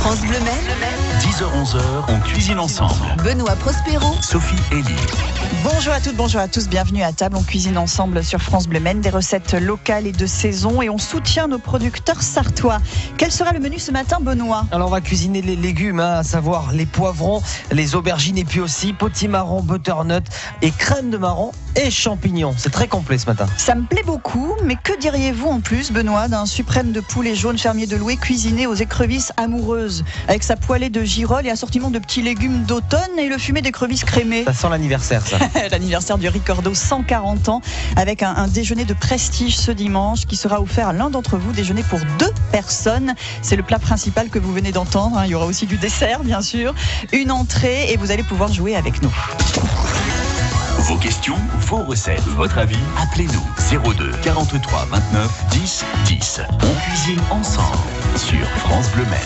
France Bleu Maine, 10h-11h, on cuisine ensemble. Benoît Prospero, Sophie Elie. Bonjour à toutes, bonjour à tous, bienvenue à table. On cuisine ensemble sur France Bleu Maine, des recettes locales et de saison, et on soutient nos producteurs sartois. Quel sera le menu ce matin, Benoît ? Alors on va cuisiner les légumes, à savoir les poivrons, les aubergines et puis aussi potimarron, butternut et crème de marron et champignons. C'est très complet ce matin. Ça me plaît beaucoup, mais que diriez-vous en plus, Benoît, d'un suprême de poulet jaune fermier de Loué cuisiné aux écrevisses amoureuses, avec sa poêlée de girolles et assortiment de petits légumes d'automne et le fumet d'écrevisses crémées. Ça sent l'anniversaire, ça. L'anniversaire du Ricordo, 140 ans, avec un déjeuner de prestige ce dimanche qui sera offert à l'un d'entre vous, déjeuner pour 2 personnes. C'est le plat principal que vous venez d'entendre. Il y aura aussi du dessert, bien sûr, une entrée, et vous allez pouvoir jouer avec nous. Vos questions, vos recettes, votre avis, appelez-nous 02 43 29 10 10. On cuisine ensemble sur France Bleu Maine.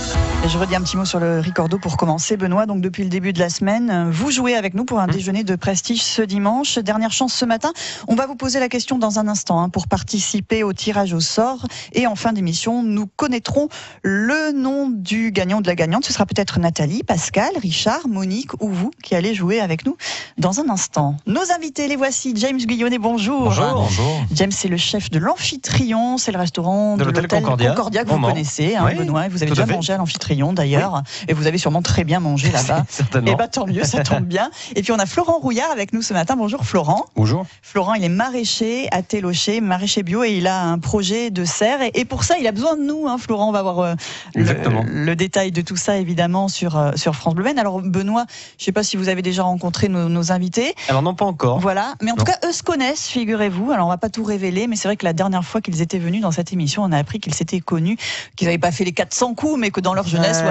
Je redis un petit mot sur le Ricordo pour commencer, Benoît. Donc depuis le début de la semaine, vous jouez avec nous pour un déjeuner de prestige ce dimanche. Dernière chance ce matin. On va vous poser la question dans un instant pour participer au tirage au sort. Et en fin d'émission, nous connaîtrons le nom du gagnant ou de la gagnante. Ce sera peut-être Nathalie, Pascal, Richard, Monique ou vous qui allez jouer avec nous dans un instant. Nos invités, les voici. James Guillonnet, bonjour. Bonjour. James, c'est le chef de l'Amphitryon. C'est le restaurant de l'hôtel Concordia que vous connaissez, oui, Benoît. Vous avez déjà mangé à l'Amphitryon d'ailleurs. Oui. Et vous avez sûrement très bien mangé là-bas. Certainement. Et tant mieux, ça tombe bien. Et puis on a Florent Rouillard avec nous ce matin. Bonjour Florent. Bonjour. Florent, il est maraîcher à Télocher, maraîcher bio, et il a un projet de serre. Et pour ça, il a besoin de nous, Florent. On va voir le détail de tout ça évidemment sur France Bleu Maine. Alors Benoît, je ne sais pas si vous avez déjà rencontré nos invités. Alors non, pas encore. Voilà, mais en tout cas, eux se connaissent, figurez-vous. Alors on va pas tout révéler, mais c'est vrai que la dernière fois qu'ils étaient venus dans cette émission, on a appris qu'ils s'étaient connus, qu'ils n'avaient pas fait les 400 coups, mais que dans leur jeunesse,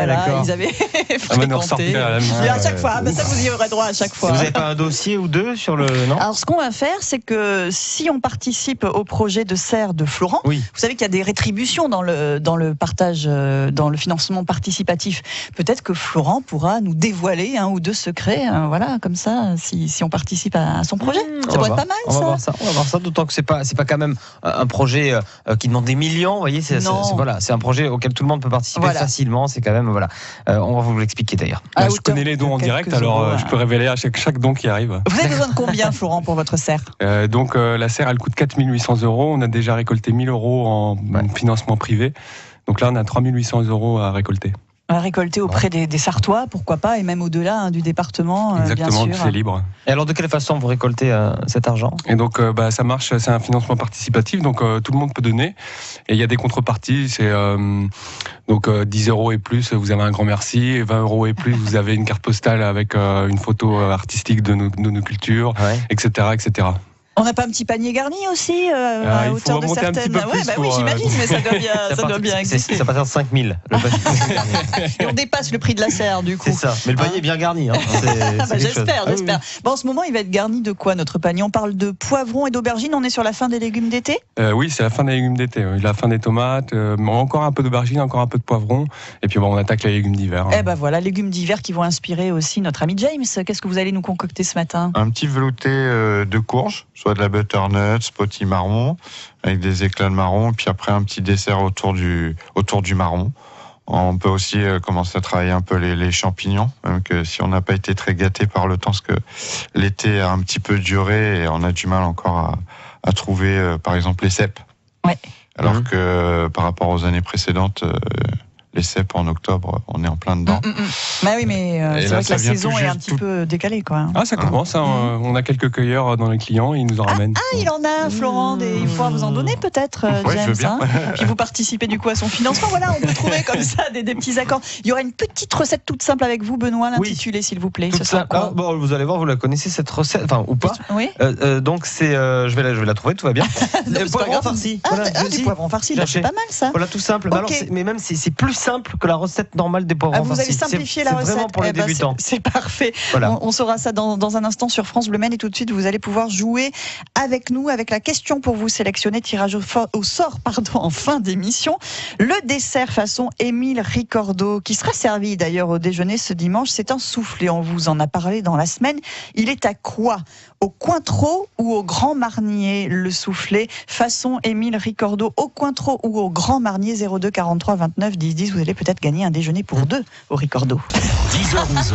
ils avaient fréquenté. À chaque fois, ça vous y aurez droit à chaque fois. Vous n'avez pas un dossier ou deux sur le non ? Alors ce qu'on va faire, c'est que si on participe au projet de serre de Florent, vous savez qu'il y a des rétributions dans le partage, dans le financement participatif. Peut-être que Florent pourra nous dévoiler un ou deux secrets, voilà, comme ça, si on participe à son projet. Ça pourrait être pas mal, ça. On va voir ça, d'autant que c'est pas quand même un projet qui demande des millions, vous voyez, c'est un projet auquel tout le monde peut participer facilement, c'est quand même, on va vous l'expliquer d'ailleurs. Je connais les dons en direct, alors je peux révéler à chaque don qui arrive. Vous avez besoin de combien, Florent, pour votre serre ? Donc la serre, elle coûte 4 800 €, on a déjà récolté 1 000 € en financement privé, donc là on a 3 800 € à récolter. À récolter auprès des Sartois, pourquoi pas, et même au-delà du département, exactement, bien sûr. C'est libre. Et alors de quelle façon vous récoltez cet argent ? Et donc ça marche, c'est un financement participatif, donc tout le monde peut donner. Et il y a des contreparties, c'est 10 € et plus, vous avez un grand merci, et 20 € et plus, vous avez une carte postale avec une photo artistique de nos cultures, etc., etc. On n'a pas un petit panier garni aussi à hauteur de certaines. Oui, j'imagine, mais ça doit bien exister. Ça passe à 5 000. Et on dépasse le prix de la serre, du coup. C'est ça. Mais le panier est bien garni. J'espère. Bon, en ce moment, il va être garni de quoi, notre panier ? On parle de poivrons et d'aubergines. On est sur la fin des légumes d'été ? Oui, c'est la fin des légumes d'été. La fin des tomates. Encore un peu d'aubergines, encore un peu de poivrons. Et puis on attaque les légumes d'hiver. Voilà, légumes d'hiver qui vont inspirer aussi notre ami James. Qu'est-ce que vous allez nous concocter ce matin ? Un petit velouté de courge, soit de la butternut, potimarron, avec des éclats de marron, et puis après un petit dessert autour du marron. On peut aussi commencer à travailler un peu les champignons, même que si on n'a pas été très gâté par le temps, parce que l'été a un petit peu duré et on a du mal encore à trouver, par exemple, les cèpes. Ouais. Alors que par rapport aux années précédentes, les cèpes en octobre, on est en plein dedans. Oui, mais c'est vrai que la saison est un petit peu décalée, quoi. Ça commence. On a quelques cueilleurs dans les clients, ils nous en ramènent. Il en a, Florent. Il faut vous en donner peut-être, James. Puis vous participez du coup à son financement. Voilà, on peut trouver comme ça des petits accords. Il y aura une petite recette toute simple avec vous, Benoît, l'intituler, s'il vous plaît. Ce sera quoi ? Vous allez voir, vous la connaissez cette recette, ou pas ? Oui. Donc c'est, je vais la trouver, tout va bien. Poivron farci. Du poivron farci, c'est pas mal ça. Voilà, tout simple. Mais même c'est plus simple que la recette normale des poivrons farcis. Vous avez simplifié la recette. C'est vraiment pour les débutants. C'est parfait. Voilà. On saura ça dans un instant sur France Bleu Maine, et tout de suite vous allez pouvoir jouer avec nous avec la question pour vous sélectionner, tirage au sort en fin d'émission. Le dessert façon Émile Ricordo qui sera servi d'ailleurs au déjeuner ce dimanche, c'est un soufflé. On vous en a parlé dans la semaine. Il est à quoi ? Au Cointreau ou au Grand Marnier, le soufflé façon Émile Ricordo, au Cointreau ou au Grand Marnier, 02 43 29 10 10. vous allez peut-être gagner un déjeuner pour deux au Ricordo. 10h-11h,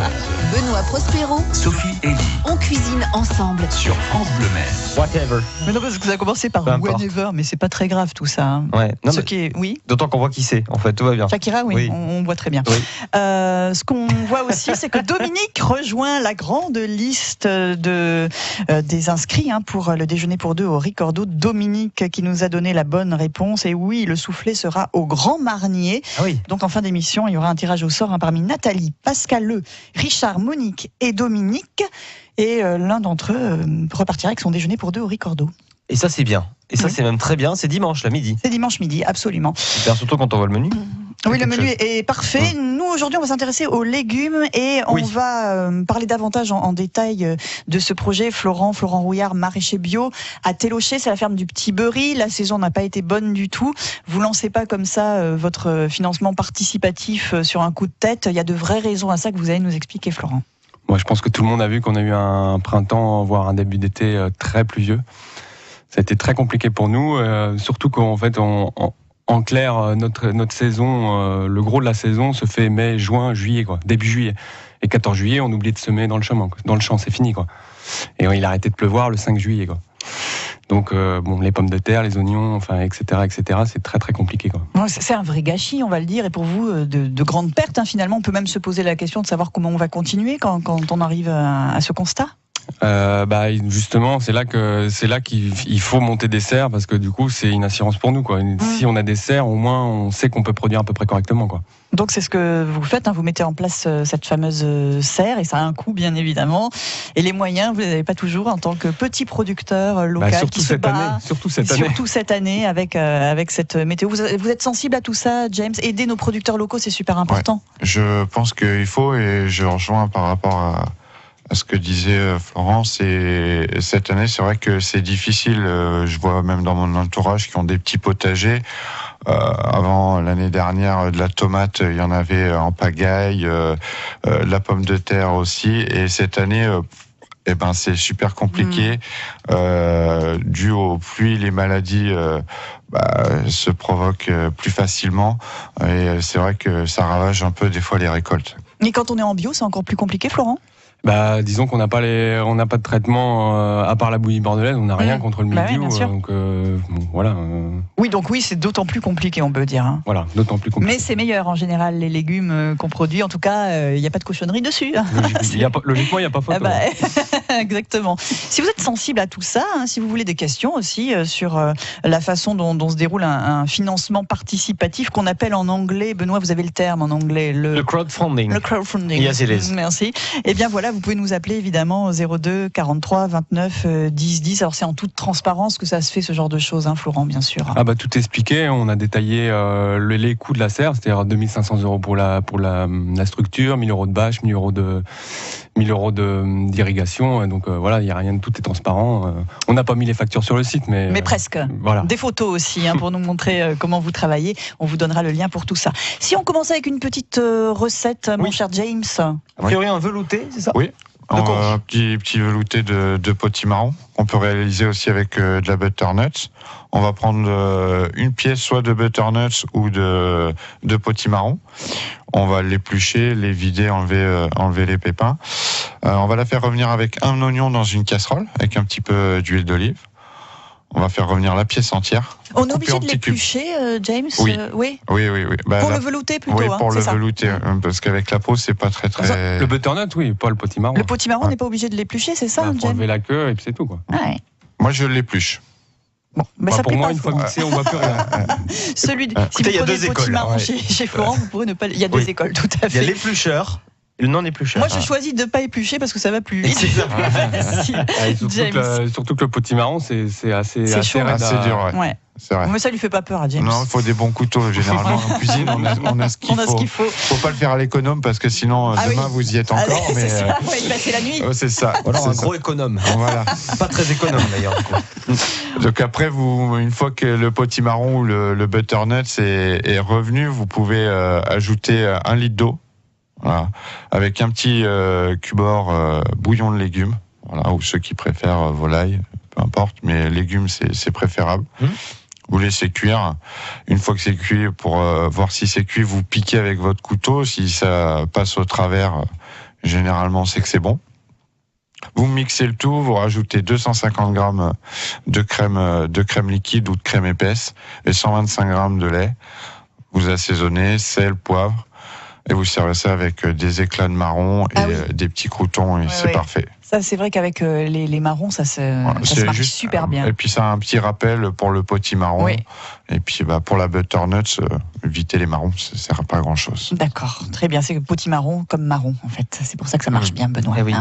Benoît Prospero, Sophie Elie on cuisine ensemble. sur France Bleu Maine. Whatever. Mais non, parce que vous avez commencé par Peu importe. whenever, mais c'est pas très grave tout ça. Hein. Ouais. Non, Ce mais qui est, oui. d'autant qu'on voit qui c'est. En fait, tout va bien. Shakira, oui, Oui. on voit très bien. Oui. Ce qu'on voit aussi, c'est que Dominique rejoint la grande liste des inscrits pour le déjeuner pour deux au Ricordo. Dominique qui nous a donné la bonne réponse. Et oui, le soufflet sera au Grand Marnier. Ah oui. Donc en fin d'émission, il y aura un tirage au sort parmi Nathalie, Pascal Le, Richard, Monique et Dominique. Et l'un d'entre eux repartira avec son déjeuner pour deux au Ricordo. Et ça, c'est bien. Et ça, Oui. c'est même très bien. C'est dimanche, la midi. C'est dimanche midi, absolument. Super, surtout quand on voit le menu. Oui, le quelque menu chose. est parfait. Nous, aujourd'hui, on va s'intéresser aux légumes et on Oui. va parler davantage en détail de ce projet. Florent Rouillard, maraîcher bio à Télocher, c'est la ferme du Petit Beury. La saison n'a pas été bonne du tout. Vous lancez pas comme ça votre financement participatif sur un coup de tête. Il y a de vraies raisons à ça que vous allez nous expliquer, Florent. Moi, je pense que tout le monde a vu qu'on a eu un printemps, voire un début d'été très pluvieux. Ça a été très compliqué pour nous, surtout qu'en fait, en clair, notre saison, le gros de la saison se fait mai, juin, juillet, quoi, début juillet. Et 14 juillet, on oublie de semer dans le champ, quoi. Dans le champ, c'est fini, quoi. Et il a arrêté de pleuvoir le 5 juillet, quoi. Donc, les pommes de terre, les oignons, enfin, etc., c'est très très compliqué, quoi. Ouais, c'est un vrai gâchis, on va le dire, et pour vous, de grandes pertes. Finalement, on peut même se poser la question de savoir comment on va continuer quand on arrive à ce constat. Justement, c'est là qu'il faut monter des serres parce que du coup, c'est une assurance pour nous, quoi. Si on a des serres, au moins, on sait qu'on peut produire à peu près correctement, quoi. Donc c'est ce que vous faites, vous mettez en place cette fameuse serre et ça a un coût bien évidemment. Et les moyens, vous les avez pas toujours en tant que petit producteur local qui se bat. Surtout cette année avec cette météo. Vous êtes sensible à tout ça, James. Aider nos producteurs locaux, c'est super important. Ouais, je pense qu'il faut et je rejoins par rapport à ce que disait Florence. Et cette année, c'est vrai que c'est difficile. Je vois même dans mon entourage qui ont des petits potagers. Avant l'année dernière, de la tomate, il y en avait en pagaille, la pomme de terre aussi. Et cette année, c'est super compliqué. Dû aux pluies, les maladies se provoquent plus facilement. Et c'est vrai que ça ravage un peu des fois les récoltes. Et quand on est en bio, c'est encore plus compliqué, Florent ? Disons qu'on n'a pas de traitement à part la bouillie bordelaise, on n'a rien contre le mildiou, donc voilà. Oui, donc c'est d'autant plus compliqué, on peut dire. Voilà, d'autant plus compliqué. Mais c'est meilleur en général les légumes qu'on produit. En tout cas, il n'y a pas de cochonnerie dessus. Logiquement, il n'y a pas photo. Exactement. Si vous êtes sensible à tout ça, si vous voulez des questions aussi sur la façon dont se déroule un financement participatif qu'on appelle en anglais, Benoît, vous avez le terme en anglais, le crowdfunding. Le crowdfunding. Yes, it is. Merci. Eh bien voilà, vous pouvez nous appeler évidemment au 02 43 29 10 10. Alors c'est en toute transparence que ça se fait ce genre de choses, Florent, bien sûr. Tout est expliqué. On a détaillé les coûts de la serre, c'est-à-dire 2500 € pour la structure, 1000 € de bâche, 1000 € d'irrigation. Donc voilà, il y a rien, tout est transparent. On n'a pas mis les factures sur le site, mais presque. Voilà. Des photos aussi pour nous montrer comment vous travaillez. On vous donnera le lien pour tout ça. Si on commence avec une petite recette, mon cher James. A priori, un velouté, c'est ça ? Oui. Un petit velouté de potimarron qu'on peut réaliser aussi avec de la butternut. On va prendre une pièce soit de butternut ou de potimarron. On va l'éplucher, les vider, enlever les pépins. On va la faire revenir avec un oignon dans une casserole avec un petit peu d'huile d'olive. On va faire revenir la pièce entière. On est obligé de l'éplucher, James ? Oui. Oui. Pour le velouter plutôt. Oui, pour le ça. velouter, parce qu'avec la peau, c'est pas très. Le butternut, oui, pas le potimarron. Le potimarron, on n'est pas obligé de l'éplucher, c'est ça, James ? Faut enlever la queue et puis c'est tout, quoi. Ouais. Moi, je l'épluche. Bon, mais ça pour plaît moi, pas, une fois mixé, on voit plus rien. Si vous il y a prenez deux le potimarron écoles. chez Florent, vous pourrez ne pas. Il y a deux écoles, tout à Il y a fait. l'éplucheur et le non-éplucheur. Moi, je choisis de ne pas éplucher parce que ça va plus vite. Surtout que le potimarron, c'est assez chaud, raide. C'est dur, ouais. C'est vrai. Mais ça lui fait pas peur à James. Non, il faut des bons couteaux. Généralement, en cuisine, on a ce qu'il faut. Faut pas le faire à l'économe parce que sinon, demain, vous y êtes encore. Allez, c'est ça, il passer la nuit. C'est ça. Voilà, un gros économe. Voilà. Pas très économe d'ailleurs. Donc après, une fois que le potimarron ou le butternut est revenu, vous pouvez ajouter 1 litre d'eau. Voilà, avec un petit cubord bouillon de légumes, voilà, ou ceux qui préfèrent volaille, peu importe, mais légumes c'est préférable. Vous laissez cuire. Une fois que c'est cuit, pour voir si c'est cuit, vous piquez avec votre couteau. Si ça passe au travers, généralement, c'est que c'est bon. Vous mixez le tout, vous rajoutez 250 grammes de crème liquide ou de crème épaisse et 125 grammes de lait. Vous assaisonnez, sel, poivre, et vous servez ça avec des éclats de marron et des petits croûtons, et c'est parfait. Ça, c'est vrai qu'avec les marrons, ça se marche super bien. Et puis, ça a un petit rappel pour le potimarron. Oui. Et puis, pour la butternuts, éviter les marrons, ça ne sert à pas à grand-chose. D'accord, très bien. C'est potimarron comme marron, en fait. C'est pour ça que ça marche bien, Benoît. Oui.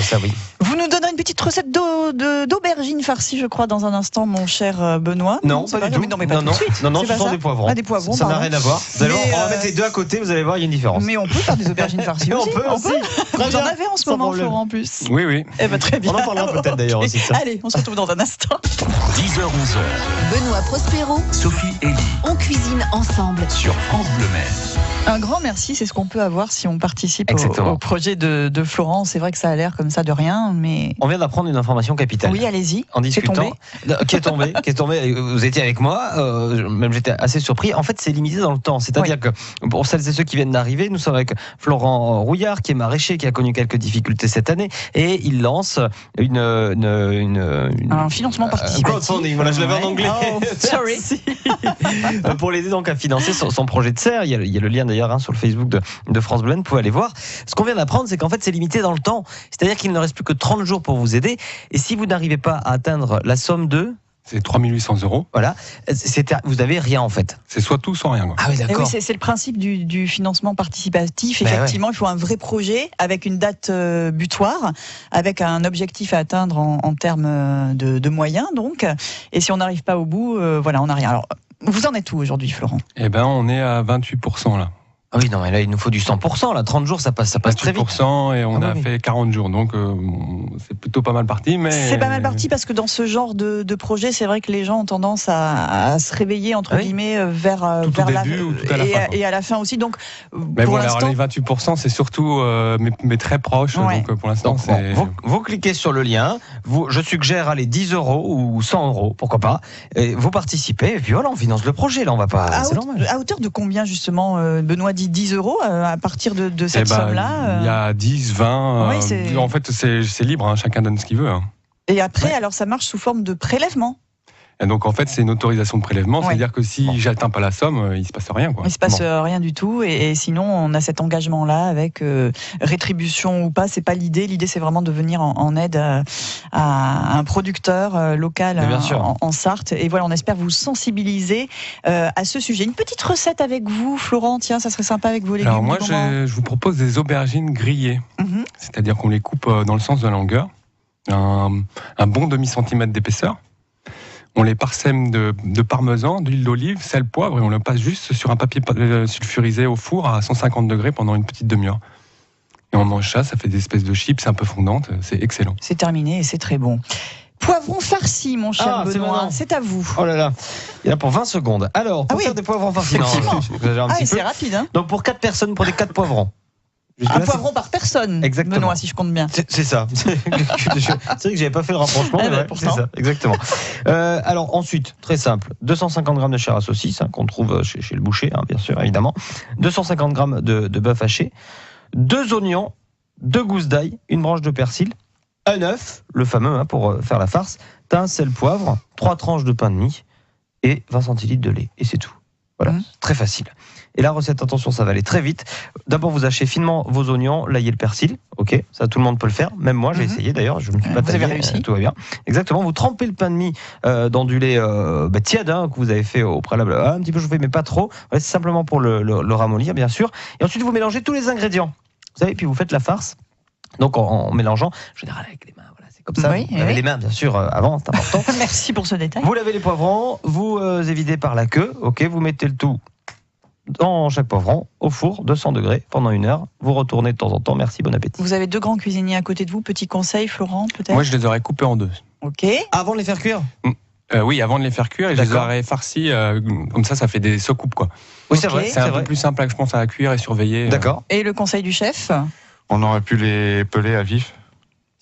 Ça, oui. Vous nous donnerez une petite recette d'aubergine farcie, je crois, dans un instant, mon cher Benoît. Non, pas du tout. Non, mais pas tout de suite. Non, ce sont des poivrons. Des poivrons, ça n'a rien à voir. On va mettre les deux à côté, vous allez voir, il y a une différence. Mais on peut faire des aubergines farcies aussi. On peut. Vous en avez en ce moment, Florent, en plus. Oui. Eh ben, très bien. On en parlera peut-être d'ailleurs aussi. Allez, on se retrouve dans un instant. 10h-11h. Benoît Prospero, Sophie Elie. On cuisine ensemble. Sur France Bleu Maine. Un grand merci, c'est ce qu'on peut avoir si on participe au projet de Florent. C'est vrai que ça a l'air comme ça de rien, mais... On vient d'apprendre une information capitale. Oui, allez-y. En discutant. Qui est tombé. Vous étiez avec moi, même j'étais assez surpris. En fait, c'est limité dans le temps. C'est-à-dire que pour celles et ceux qui viennent d'arriver, nous sommes avec Florent Rouillard, qui est maraîcher, qui a connu quelques difficultés cette année, et il lance un financement participatif. Crowdfunding, voilà, je l'avais en anglais. Oh, sorry. Pour l'aider donc à financer son projet de serre. Il y a le lien d'ailleurs sur le Facebook de France Bleu Maine, vous pouvez aller voir. Ce qu'on vient d'apprendre, c'est qu'en fait c'est limité dans le temps. C'est-à-dire qu'il ne reste plus que 30 jours pour vous aider. Et si vous n'arrivez pas à atteindre la somme de... C'est 3 800 €. Voilà. Vous n'avez rien en fait. C'est soit tout, soit rien. Quoi. Ah oui, d'accord. Oui, c'est le principe du financement participatif. Effectivement, il faut un vrai projet avec une date butoir, avec un objectif à atteindre en termes de moyens. Donc, et si on n'arrive pas au bout, voilà, on n'a rien. Alors, vous en êtes où aujourd'hui, Florent ? Eh ben, on est à 28% là. Ah oui, non, mais là, il nous faut du 100%. Là, 30 jours, ça passe très vite. 28% et on a fait 40 jours. Donc, c'est plutôt pas mal parti. Mais... C'est pas mal parti parce que dans ce genre de projet, c'est vrai que les gens ont tendance à se réveiller, entre guillemets, vers la fin. Et à la fin aussi. Donc, pour l'instant... Alors, les 28%, c'est surtout mais très proches. Ouais. Donc, pour l'instant, c'est... Vous cliquez sur le lien. Je suggère, allez, 10 € ou 100 €, pourquoi pas. Et vous participez. Et puis voilà, on finance le projet. Là, on va pas... À hauteur de combien, justement, Benoît dit 10 € à partir de cette somme-là. Il y a 10, 20. En fait, c'est libre. Chacun donne ce qu'il veut. Et après, alors ça marche sous forme de prélèvement. Et donc en fait, c'est une autorisation de prélèvement, c'est-à-dire que si j'atteins pas la somme, il se passe rien. Quoi. Il se passe rien du tout, et sinon on a cet engagement-là avec rétribution ou pas, c'est pas l'idée. L'idée, c'est vraiment de venir en aide à un producteur local en Sarthe. Et voilà, on espère vous sensibiliser à ce sujet. Une petite recette avec vous, Florent. Tiens, ça serait sympa avec vos légumes. Alors moi, je vous propose des aubergines grillées, c'est-à-dire qu'on les coupe dans le sens de la longueur, un bon demi-centimètre d'épaisseur. On les parsème de parmesan, d'huile d'olive, sel, poivre, et on le passe juste sur un papier sulfurisé au four à 150 degrés pendant une petite demi-heure. Et on mange ça fait des espèces de chips un peu fondantes, c'est excellent. C'est terminé et c'est très bon. Poivrons farcis, mon cher Benoît, c'est à vous. Oh là là, il y en a pour 20 secondes. Alors, pour faire des poivrons farcis, c'est rapide. Hein. Donc pour 4 personnes, prenez 4 poivrons. Un poivron par personne, exactement. Benoît, si je compte bien. C'est ça. C'est vrai que j'avais pas fait le rapprochement, mais c'est ça, exactement. Alors ensuite, très simple, 250 grammes de chair à saucisse, qu'on trouve chez le boucher, bien sûr, évidemment. 250 grammes de bœuf haché, 2 oignons, 2 gousses d'ail, une branche de persil, un œuf, le fameux pour faire la farce, thym, sel, poivre, 3 tranches de pain de mie et 20 centilitres de lait. Et c'est tout. Voilà, très facile. Et la recette, attention, ça va aller très vite. D'abord, vous hachez finement vos oignons, l'ail et le persil. Ok, ça tout le monde peut le faire. Même moi, j'ai essayé d'ailleurs. Je me suis pas taillé. Vous avez réussi. Tout va bien. Exactement. Vous trempez le pain de mie dans du lait tiède que vous avez fait au préalable. Un petit peu chauffé, mais pas trop. Ouais, c'est simplement pour le ramollir, bien sûr. Et ensuite, vous mélangez tous les ingrédients. Vous savez, puis vous faites la farce. Donc en mélangeant, en général avec les mains. Voilà, c'est comme ça. Vous lavez les mains, bien sûr, avant, c'est important. Merci pour ce détail. Vous lavez les poivrons, vous évidez par la queue. Ok, vous mettez le tout dans chaque poivron, au four, 200 degrés, pendant 1 heure. Vous retournez de temps en temps. Merci, bon appétit. Vous avez 2 grands cuisiniers à côté de vous. Petit conseil, Florent, peut-être ? Moi, je les aurais coupés en 2. Ok. Avant de les faire cuire ? Oui, avant de les faire cuire, et je les aurais farcis, comme ça fait des soucoupes, quoi. Oui, c'est vrai. C'est un peu plus simple, je pense, à cuire et surveiller. D'accord. Et le conseil du chef ? On aurait pu les peler à vif.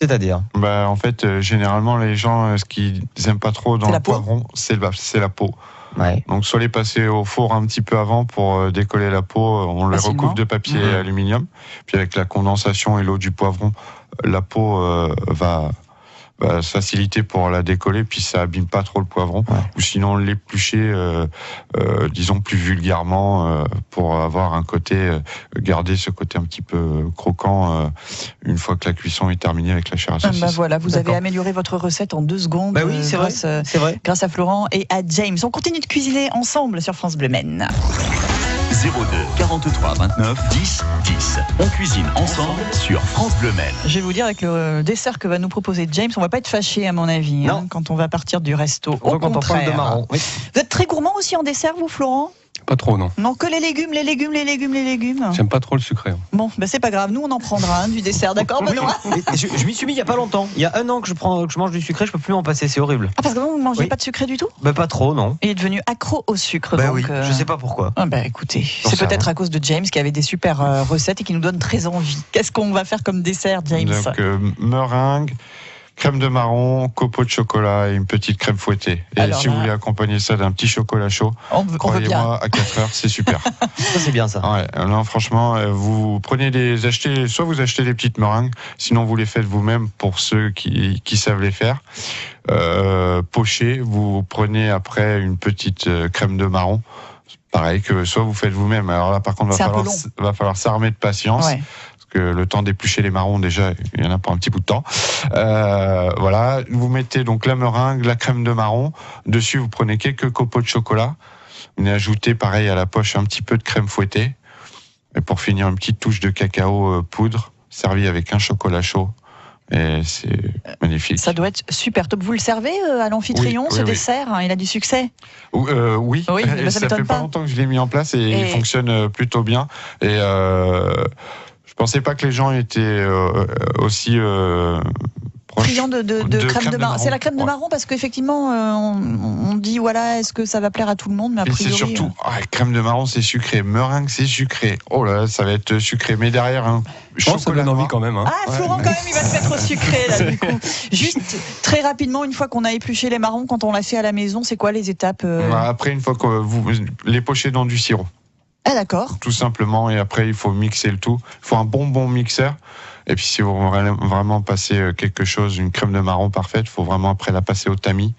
C'est-à-dire En fait, généralement, les gens, ce qu'ils n'aiment pas trop dans le poivron, c'est la peau. Ouais. Donc, soit les passer au four un petit peu avant pour décoller la peau, on les recouvre de papier aluminium. Puis avec la condensation et l'eau du poivron, la peau va se faciliter pour la décoller, puis ça abîme pas trop le poivron. Ouais. Ou sinon l'éplucher, disons plus vulgairement, pour avoir un côté, garder ce côté un petit peu croquant une fois que la cuisson est terminée avec la chair à saucisse. Voilà, vous avez amélioré votre recette en 2 secondes. Oui, c'est vrai. Grâce à Florent et à James. On continue de cuisiner ensemble sur France Bleu Maine. 02 43 29 10 10. On cuisine ensemble sur France Bleu Maine. Je vais vous dire, avec le dessert que va nous proposer James, on va pas être fâché à mon avis quand on va partir du resto. Au contraire. Quand on parle de marron. Oui. Vous êtes très gourmand aussi en dessert, vous, Florent ? Pas trop, non. Non, que les légumes. J'aime pas trop le sucré. Bon, c'est pas grave, nous on en prendra du dessert, d'accord, Benoît ? Je m'y suis mis il y a pas longtemps. Il y a 1 an que je mange du sucré, je peux plus m'en passer, c'est horrible. Ah, parce que vous ne mangez pas de sucré du tout ? Pas trop, non. Il est devenu accro au sucre. Oui, je sais pas pourquoi. Écoutez, c'est peut-être à cause de James qui avait des super recettes et qui nous donne très envie. Qu'est-ce qu'on va faire comme dessert, James ? Donc, meringue, crème de marron, copeaux de chocolat et une petite crème fouettée. Et alors, si vous voulez accompagner ça d'un petit chocolat chaud, croyez-moi, à 4 heures, c'est super. Ça, c'est bien ça. Ouais, non, franchement, vous prenez soit vous achetez des petites meringues, sinon vous les faites vous-même pour ceux qui savent les faire. Pochez, vous prenez après une petite crème de marron. Pareil que soit vous faites vous-même. Alors là, par contre, va falloir s'armer de patience. Ouais. Que le temps d'éplucher les marrons, déjà, il y en a pour un petit bout de temps. Voilà, vous mettez donc la meringue, la crème de marron. Dessus, vous prenez quelques copeaux de chocolat. Vous ajoutez, pareil, à la poche, un petit peu de crème fouettée. Et pour finir, une petite touche de cacao poudre, servi avec un chocolat chaud. Et c'est magnifique. Ça doit être super top. Vous le servez à l'Amphitryon, ce dessert hein, il a du succès. Oui. Ça fait pas longtemps que je l'ai mis en place et il fonctionne plutôt bien. Et je pensais pas que les gens étaient aussi friands de crème de marron. C'est la crème de marron parce qu'effectivement, on dit voilà, est-ce que ça va plaire à tout le monde, mais a priori. Et c'est surtout, crème de marron, c'est sucré, meringue, c'est sucré. Oh là, ça va être sucré, mais derrière, ça donne envie quand même. Florent, quand même, il va se mettre au sucré là, du coup. Juste très rapidement, une fois qu'on a épluché les marrons, quand on l'a fait à la maison, c'est quoi les étapes Après, une fois que vous les pochez dans du sirop. Ah d'accord. Tout simplement, et après il faut mixer le tout. Il faut un bon mixeur. Et puis si vous voulez vraiment passer quelque chose, une crème de marron parfaite, il faut vraiment après la passer au tamis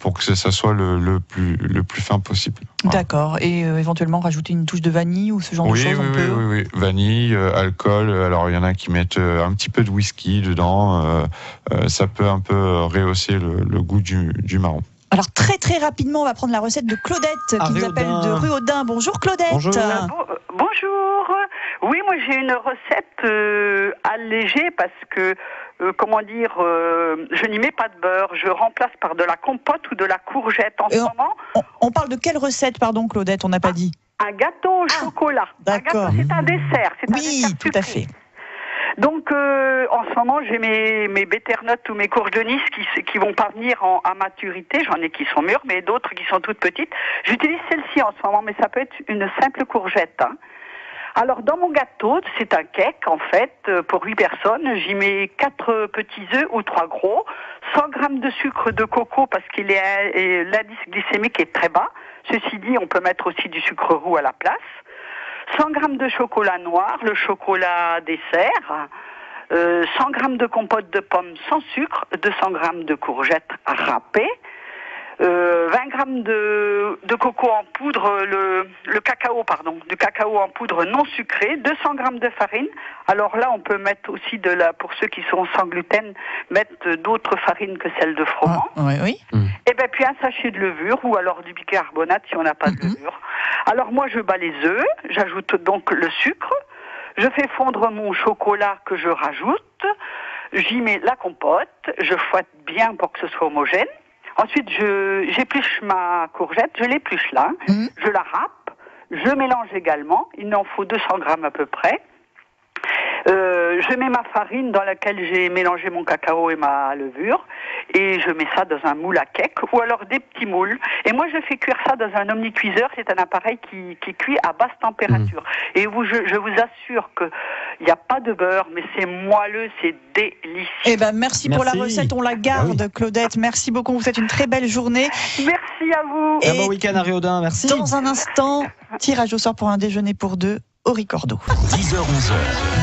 pour que ça soit le plus fin possible. Voilà. D'accord. Et éventuellement rajouter une touche de vanille ou ce genre de choses. Oui. Vanille, alcool. Alors il y en a qui mettent un petit peu de whisky dedans. Ça peut un peu rehausser le goût du marron. Alors très rapidement, on va prendre la recette de Claudette qui nous appelle de Ruaudin. Bonjour Claudette. Bonjour. Bonjour. Oui, moi j'ai une recette allégée parce que je n'y mets pas de beurre. Je remplace par de la compote ou de la courgette en ce moment. On parle de quelle recette, pardon Claudette, on n'a pas dit. Un gâteau au chocolat. D'accord. Un gâteau, c'est un dessert. Oui, tout à fait. Donc, en ce moment, j'ai mes butternuts ou mes courges de Nice qui vont pas venir à maturité. J'en ai qui sont mûres, mais d'autres qui sont toutes petites. J'utilise celle-ci en ce moment, mais ça peut être une simple courgette. Alors, dans mon gâteau, c'est un cake, en fait, pour 8 personnes. J'y mets 4 petits œufs ou 3 gros, 100 grammes de sucre de coco parce qu'il est l'indice glycémique est très bas. Ceci dit, on peut mettre aussi du sucre roux à la place. 100 grammes de chocolat noir, le chocolat dessert, 100 grammes de compote de pommes sans sucre, 200 grammes de courgettes râpées, 20 grammes de coco en poudre, du cacao en poudre non sucré, 200 grammes de farine. Alors là, on peut mettre aussi pour ceux qui sont sans gluten, mettre d'autres farines que celles de froment. Oui. Et puis un sachet de levure ou alors du bicarbonate si on n'a pas de levure. Alors moi, je bats les œufs, j'ajoute donc le sucre, je fais fondre mon chocolat que je rajoute, j'y mets la compote, je fouette bien pour que ce soit homogène. Ensuite, j'épluche ma courgette, je l'épluche là, je la râpe, je mélange également, il en faut 200 grammes à peu près. Je mets ma farine dans laquelle j'ai mélangé mon cacao et ma levure et je mets ça dans un moule à cake ou alors des petits moules. Et moi, je fais cuire ça dans un omnicuiseur. C'est un appareil qui cuit à basse température. Et je vous assure que Il n'y a pas de beurre, mais c'est moelleux, c'est délicieux. Eh ben, merci pour la Merci. recette, on la garde, Ah oui. Claudette. Merci beaucoup, vous faites une très belle journée. Merci à vous. Un Et bon week-end à Riodin, merci. dans un instant, tirage au sort pour un déjeuner pour deux au Ricordo. 10h-11h,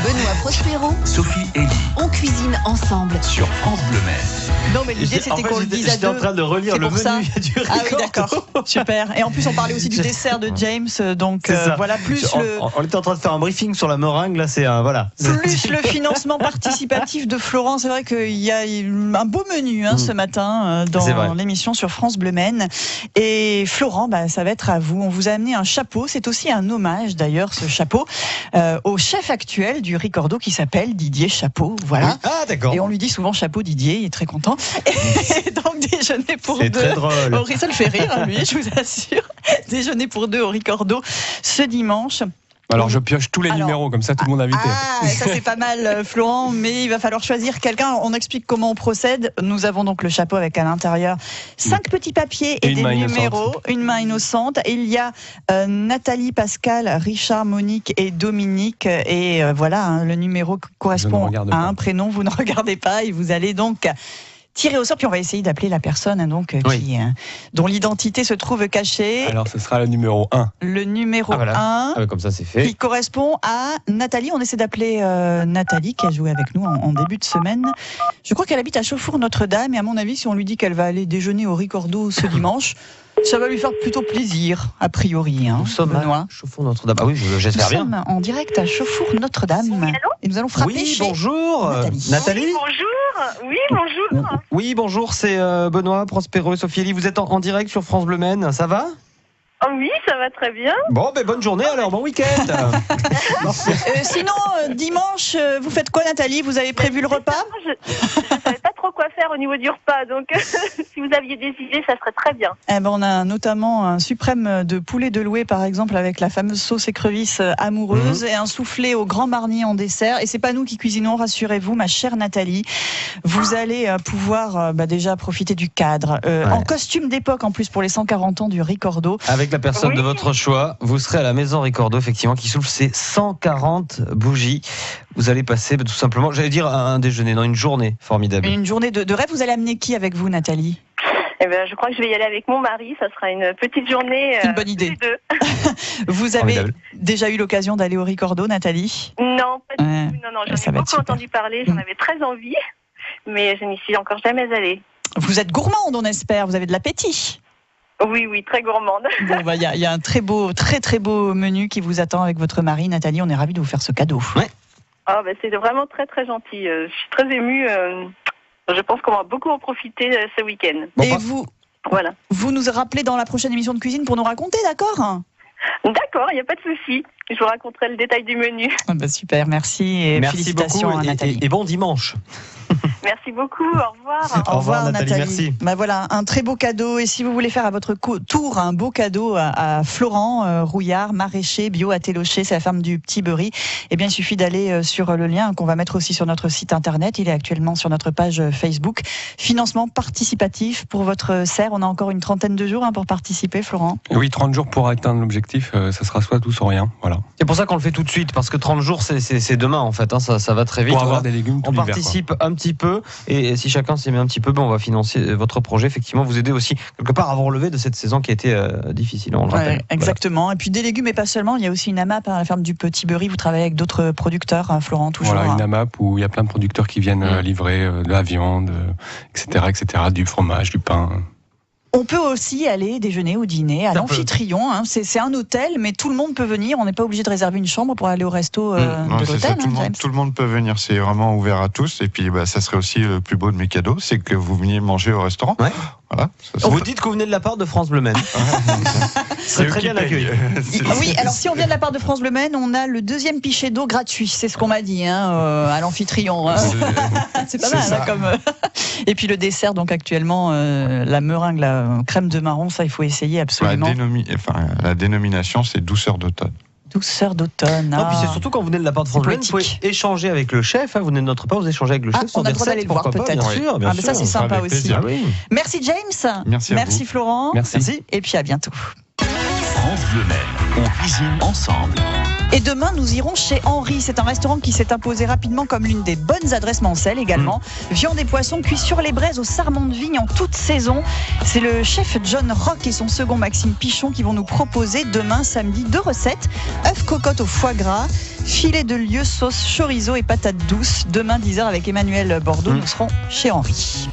Benoît Prospero, Sophie Elie on cuisine ensemble. sur France Bleu Maine. Non, mais l'idée c'était qu'on le dise à J'étais en deux. train de relire C'est le pour menu ça. du Ah oui, Ricordo. d'accord. Super. Et en plus, on parlait aussi du dessert de James. Donc C'est ça. voilà, plus On était en train de faire un briefing sur la meringue, là c'est un voilà. plus le financement participatif de Florent. C'est vrai qu'il y a un beau menu ce matin C'est vrai. dans l'émission sur France Bleu Maine. Et Florent, ça va être à vous. On vous a amené un chapeau. C'est aussi un hommage d'ailleurs, ce chapeau, au chef actuel du Ricordo qui s'appelle Didier Chapeau. Voilà. Ah d'accord. Et on lui dit souvent chapeau Didier, il est très content. Et donc déjeuner pour C'est deux. très drôle. Ça le fait rire, lui, je vous assure. Déjeuner pour deux au Ricordo ce dimanche. Alors je pioche tous les Alors, numéros, comme ça tout le monde est invité. Ah, ça c'est pas mal, Florent, mais il va falloir choisir quelqu'un. On explique comment on procède. Nous avons donc le chapeau avec à l'intérieur 5 petits papiers et une des main numéros, innocente. une main innocente. Et il y a Nathalie, Pascal, Richard, Monique et Dominique. Et voilà, le numéro correspond regarde à pas. un prénom. Vous ne regardez pas et vous allez donc tirer au sort. Puis on va essayer d'appeler la personne dont l'identité se trouve cachée. Alors ce sera le numéro 1. Le numéro Ah, voilà. 1. Ah, comme ça c'est Qui fait. correspond à Nathalie. On essaie d'appeler Nathalie qui a joué avec nous en début de semaine. Je crois qu'elle habite à Chauffour-Notre-Dame et à mon avis, si on lui dit qu'elle va aller déjeuner au Ricordo ce dimanche, ça va lui faire plutôt plaisir, a priori. Nous sommes Benoît. à Chauffour-Notre-Dame. Ah oui, Nous j'espère bien. sommes en direct à Chauffour-Notre-Dame et nous allons frapper Oui, chez bonjour. Nathalie. Bonjour. Oui, bonjour. Oui, bonjour, c'est Benoît Prospero et Sophie Elie. Vous êtes en direct sur France Bleu Maine, ça va? Oh oui, ça va très bien. Bon, bonne journée alors, bon week-end. Sinon, dimanche, vous faites quoi, Nathalie? Vous avez prévu le repas? Je ne savais pas trop quoi faire au niveau du repas, donc si vous aviez des idées, ça serait très bien. Eh ben, on a notamment un suprême de poulet de loué, par exemple, avec la fameuse sauce écrevisse amoureuse et un soufflé au grand marnier en dessert. Et c'est pas nous qui cuisinons, rassurez-vous, ma chère Nathalie. Vous allez pouvoir déjà profiter du cadre. En costume d'époque, en plus, pour les 140 ans du Ricordo. Avec la personne de votre choix, vous serez à la maison Ricordo, effectivement, qui souffle ses 140 bougies. Vous allez passer tout simplement, j'allais dire un déjeuner, non, une journée formidable. Une journée de rêve. Vous allez amener qui avec vous, Nathalie? Eh ben, je crois que je vais y aller avec mon mari. Ça sera une petite journée. C'est une bonne idée. tous les deux. Vous avez Formidable. déjà eu l'occasion d'aller au Ricordo, Nathalie? Non, pas du Ouais. tout. Non, j'en Ça ai va être beaucoup super. entendu parler. J'en avais très envie, mais je n'y suis encore jamais allée. Vous êtes gourmande, on espère. Vous avez de l'appétit. Oui, très gourmande. Bon, il y a un très beau menu qui vous attend avec votre mari, Nathalie. On est ravis de vous faire ce cadeau. Ah, ben, c'est vraiment très très gentil. Je suis très émue. Je pense qu'on va beaucoup en profiter ce week-end. Et bah- Voilà. vous nous rappelez dans la prochaine émission de cuisine pour nous raconter, d'accord? D'accord, il n'y a pas de souci. Je vous raconterai le détail du menu. Super, merci et Merci félicitations beaucoup à Nathalie. et bon dimanche. Merci beaucoup. Au revoir. Au revoir Nathalie, merci. Voilà, un très beau cadeau. Et si vous voulez faire à votre tour un beau cadeau à Florent Rouillard, maraîcher bio à Télocher, c'est la ferme du Petit Beurry, eh bien il suffit d'aller sur le lien qu'on va mettre aussi sur notre site internet. Il est actuellement sur notre page Facebook. Financement participatif pour votre serre. On a encore une trentaine de jours pour participer, Florent. Et oui, 30 jours pour atteindre l'objectif, ça sera soit tout, soit rien. Voilà. C'est pour ça qu'on le fait tout de suite, parce que 30 jours, c'est demain en fait, ça va très vite. Pour avoir des légumes tout On l'hiver. participe un petit peu, et si chacun s'y met un petit peu, on va financer votre projet, effectivement, vous aider aussi quelque part à vous relever de cette saison qui a été difficile, on le rappelle. Exactement. Et puis des légumes et pas seulement, il y a aussi une AMAP à la ferme du Petit Beurry. Vous travaillez avec d'autres producteurs, Florent, toujours. Voilà, une AMAP où il y a plein de producteurs qui viennent livrer de la viande, etc., du fromage, du pain. On peut aussi aller déjeuner ou dîner à l'Amphitryon. C'est un hôtel, mais tout le monde peut venir. On n'est pas obligé de réserver une chambre pour aller au resto Non, de c'est ça, l'hôtel. tout le monde peut venir, c'est vraiment ouvert à tous. Et puis, ça serait aussi le plus beau de mes cadeaux, c'est que vous veniez manger au restaurant. Ouais. Voilà. Ça, Vous dites que vous venez de la part de France Bleu Maine. c'est eux très qui bien accueilli. payent. Oui, alors si on vient de la part de France Bleu Maine, on a le 2e pichet d'eau gratuit. C'est ce qu'on m'a dit à l'Amphitryon. C'est pas C'est mal ça. comme. Et puis le dessert, donc actuellement, la meringue, la crème de marron, ça il faut essayer absolument. La dénomination, c'est douceur d'automne. Douceur d'automne. Non, puis c'est surtout quand vous venez de la part de France Bleu Maine, vous pouvez poétique. échanger avec le chef. Vous venez de notre part, vous échangez avec le chef sur on a des le droit d'aller recettes, le voir pourquoi pas, peut-être. bien sûr, bien mais ça sûr. c'est sympa Avec aussi. plaisir. Ah oui. Merci James. Merci à vous. Florent. Merci. Et puis à bientôt. France Bleu Maine, on cuisine ensemble. Et demain, nous irons chez Henri. C'est un restaurant qui s'est imposé rapidement comme l'une des bonnes adresses Mancel également. Viande et poissons cuits sur les braises au sarment de vigne en toute saison. C'est le chef John Rock et son second Maxime Pichon qui vont nous proposer demain, samedi, 2 recettes. Œufs cocotte au foie gras, filet de lieu, sauce chorizo et patates douces. Demain, 10h avec Emmanuel Bordeaux, nous serons chez Henri.